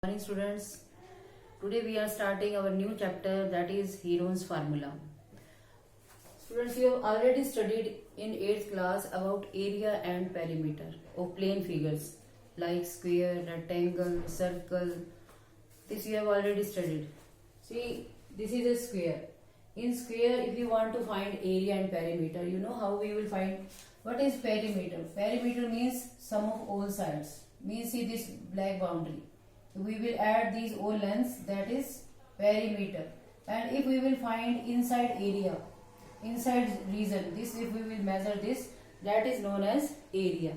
Morning students, today we are starting our new chapter, that is Heron's formula. Students, you have already studied in 8th class about area and perimeter of plane figures like square, rectangle, circle. This you have already studied. See, this is a square. In square, if you want to find area and perimeter, you know how we will find. What is perimeter? Perimeter means sum of all sides. Means see this black boundary. We will add these all lengths, that is perimeter. And if we will find inside area, inside region, this if we will measure this, that is known as area.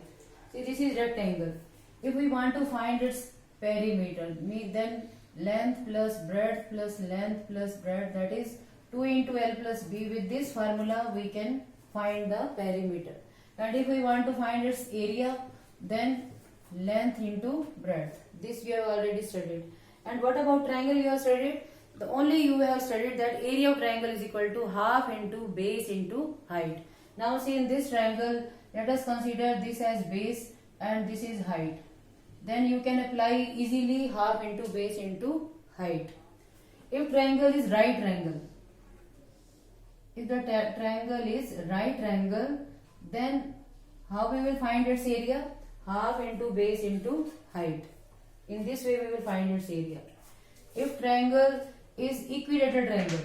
See, this is rectangle. If we want to find its perimeter, then length plus breadth plus length plus breadth, that is 2 into L plus B. With this formula we can find the perimeter. And if we want to find its area, then length into breadth. This we have already studied. And what about triangle you have studied? The only you have studied that area of triangle is equal to half into base into height. Now see, in this triangle, let us consider this as base and this is height. Then you can apply easily half into base into height. If triangle is right triangle, if the triangle is right triangle, then how we will find its area? Half into base into height. In this way we will find its area. If triangle is equilateral triangle,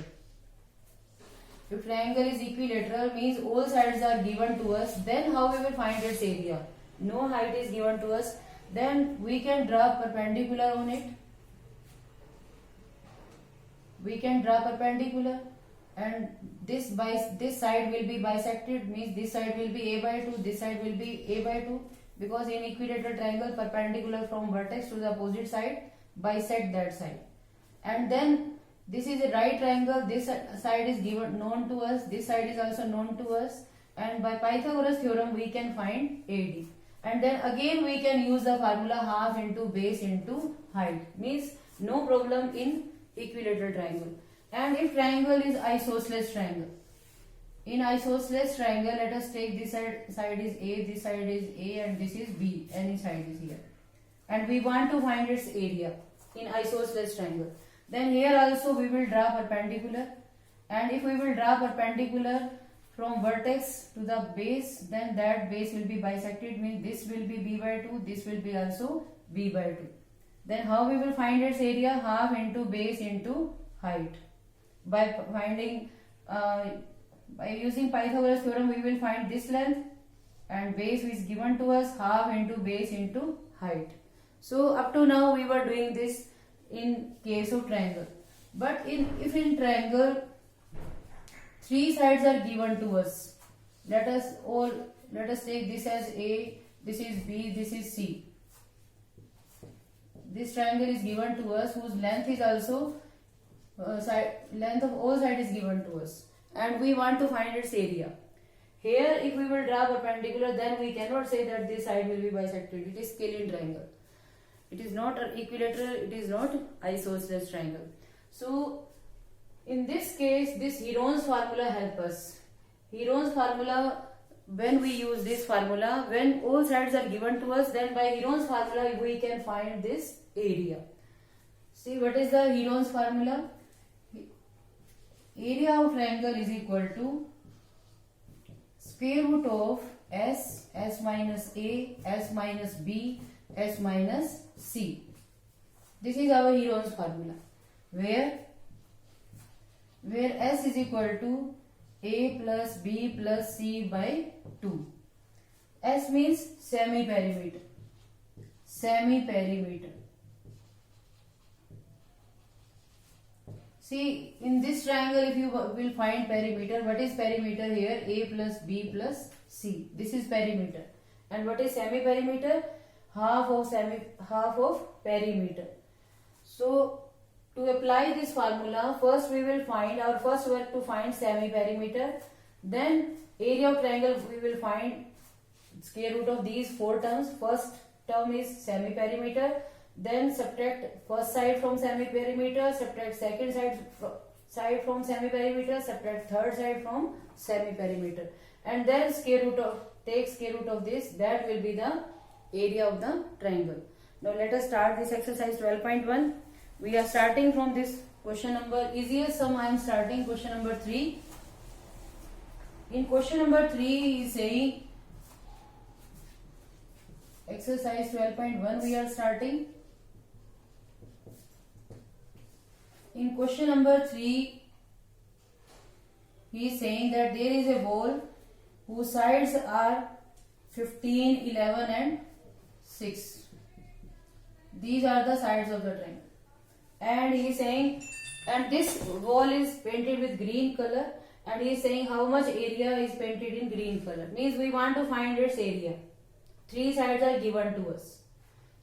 if triangle is equilateral means all sides are given to us, then how we will find its area? No height is given to us, then we can draw perpendicular on it. We can draw perpendicular, and this side will be bisected, means this side will be a by 2, this side will be a by 2. Because in equilateral triangle, perpendicular from vertex to the opposite side bisect that side. And then this is a right triangle, this side is given known to us, this side is also known to us, and by Pythagoras theorem we can find AD. And then again we can use the formula half into base into height, means no problem in equilateral triangle. And if triangle is isosceles triangle, in isosceles triangle, let us take this side is A, this side is A, and this is B, any side is here. And we want to find its area in isosceles triangle. Then here also we will draw perpendicular. And if we will draw perpendicular from vertex to the base, then that base will be bisected, means this will be B by 2, this will be also B by 2. Then how we will find its area? Half into base into height. By finding by using Pythagoras theorem, we will find this length, and base is given to us half into base into height. So up to now we were doing this in case of triangle. But if in triangle three sides are given to us, let us take this as A, this is B, this is C. This triangle is given to us whose length is also length of all sides is given to us, and we want to find its area. Here if we will draw perpendicular, then we cannot say that this side will be bisected. It is scalene triangle. It is not equilateral, it is not isosceles triangle. So in this case, this Heron's formula helps us. Heron's formula, when we use this formula, when all sides are given to us, then by Heron's formula we can find this area. See, what is the Heron's formula? Area of triangle is equal to square root of S minus A, S minus B, S minus C. This is our Heron's formula, where S is equal to A plus B plus C by 2. S means semi-perimeter. Semi-perimeter. See, in this triangle, if you will find perimeter, what is perimeter here? A plus B plus C. This is perimeter. And what is semi-perimeter? Half of perimeter. So, to apply this formula, first we will find our first work to find semi-perimeter. Then area of triangle we will find square root of these four terms. First term is semi-perimeter. Then subtract first side from semi-perimeter, subtract second side from semi-perimeter, subtract third side from semi-perimeter, and then take square root of this. That will be the area of the triangle. Now let us start this exercise 12.1. We are starting from this question number, easiest sum I am starting, question number 3. In question number 3 he is saying, exercise 12.1 we are starting. In question number 3 he is saying that there is a ball whose sides are 15, 11 and 6. These are the sides of the triangle. And he is saying, and this wall is painted with green color, and he is saying how much area is painted in green color. Means we want to find its area. 3 sides are given to us.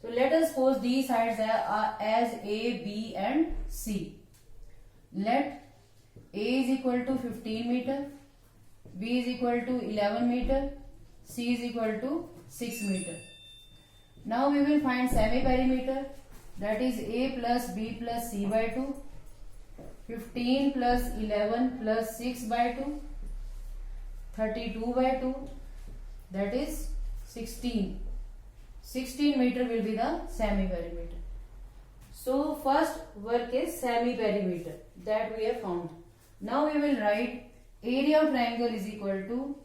So let us suppose these sides are as A, B and C. Let A is equal to 15 meter, B is equal to 11 meter, C is equal to 6 meter. Now we will find semi-perimeter, that is A plus B plus C by 2, 15 plus 11 plus 6 by 2, 32 by 2, that is 16. 16 meter will be the semi-perimeter. So first work is semi-perimeter, that we have found. Now we will write area of triangle is equal to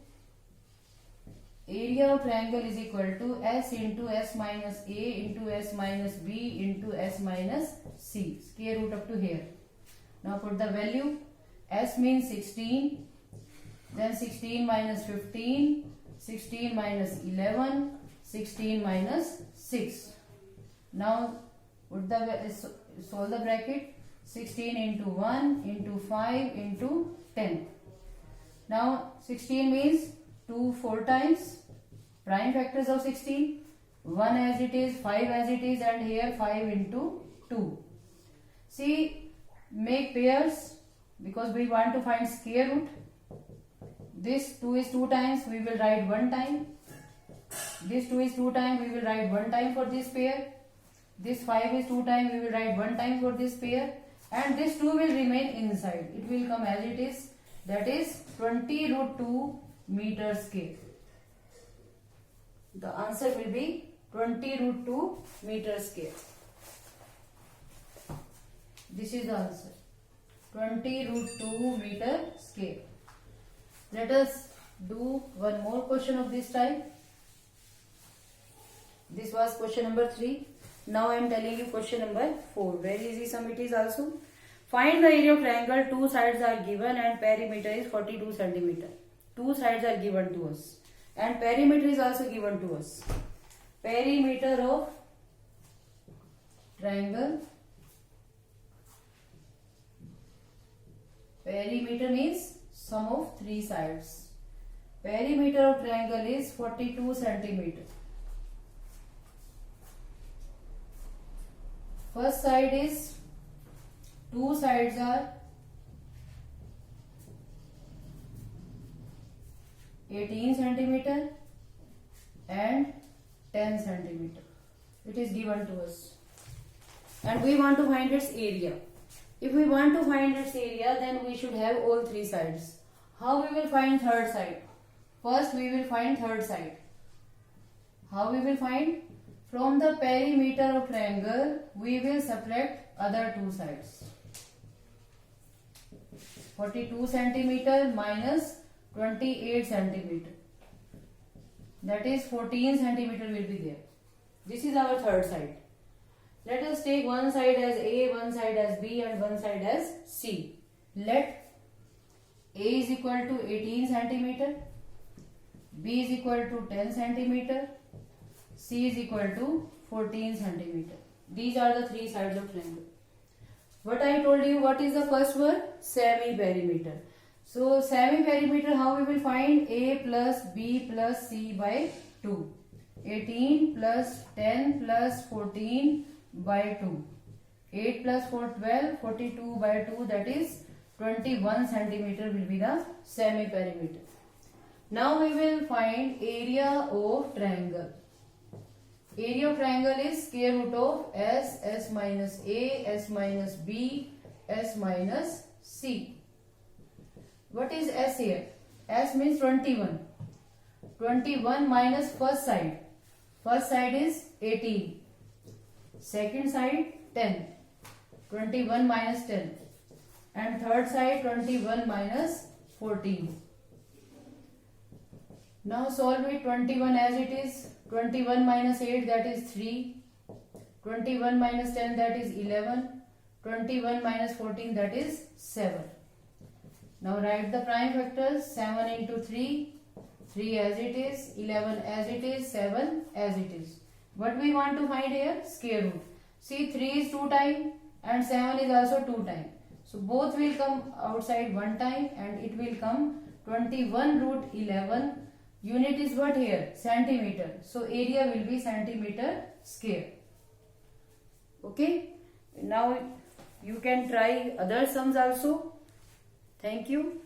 S into S minus A into S minus B into S minus C, square root up to here. Now put the value. S means 16, then 16 minus 15, 16 minus 11, 16 minus 6. Now put the solve the bracket. 16 into 1 into 5 into 10. Now 16 means 2 4 times. Prime factors of 16. 1 as it is, 5 as it is, and here 5 into 2. See, make pairs because we want to find square root. This 2 is 2 times, we will write 1 time. This 2 is 2 times, we will write 1 time for this pair. This 5 is 2 times, we will write 1 time for this pair. And this 2 will remain inside. It will come as it is. That is 20 root 2 meter square. The answer will be 20 root 2 meter square. This is the answer. 20 root 2 meter square. Let us do one more question of this type. This was question number 3. Now I am telling you question number 4. Very easy sum it is also. Find the area of triangle. 2 sides are given and perimeter is 42 centimeter. 2 sides are given to us and perimeter is also given to us. Perimeter of triangle. Perimeter means sum of 3 sides. Perimeter of triangle is 42 centimeter. First side is 2 sides are 18 centimeter and 10 centimeter. It is given to us. And we want to find its area. If we want to find its area, then we should have all 3 sides. How we will find third side? First we will find third side. How we will find? From the perimeter of triangle, we will subtract other 2 sides. 42 centimeter minus 28 centimeter. That is 14 centimeter will be there. This is our third side. Let us take one side as A, one side as B and one side as C. Let A is equal to 18 centimeter, B is equal to 10 centimeter, C is equal to 14 centimeter. These are the 3 sides of triangle. What I told you, what is the first word? Semi-perimeter. So semi-perimeter, how we will find? A plus B plus C by 2. 18 plus 10 plus 14 by 2. 8 plus 4, 12, 42 by 2, that is 21 centimeter will be the semi-perimeter. Now we will find area of triangle. Area of triangle is square root of S, S minus A, S minus B, S minus C. What is S here? S means 21. 21 minus first side. First side is 18. second side 10, 21 minus 10, and third side 21 minus 14. Now solve it. 21 as it is, 21 minus 8 that is 3, 21 minus 10 that is 11, 21 minus 14 that is 7. Now write the prime factors. 7 into 3, 3 as it is, 11 as it is, 7 as it is. What we want to find here? Square root. See, 3 is 2 times and 7 is also 2 times. So both will come outside 1 time and it will come 21 root 11. Unit is what here? Centimeter. So area will be centimeter square. Okay. Now you can try other sums also. Thank you.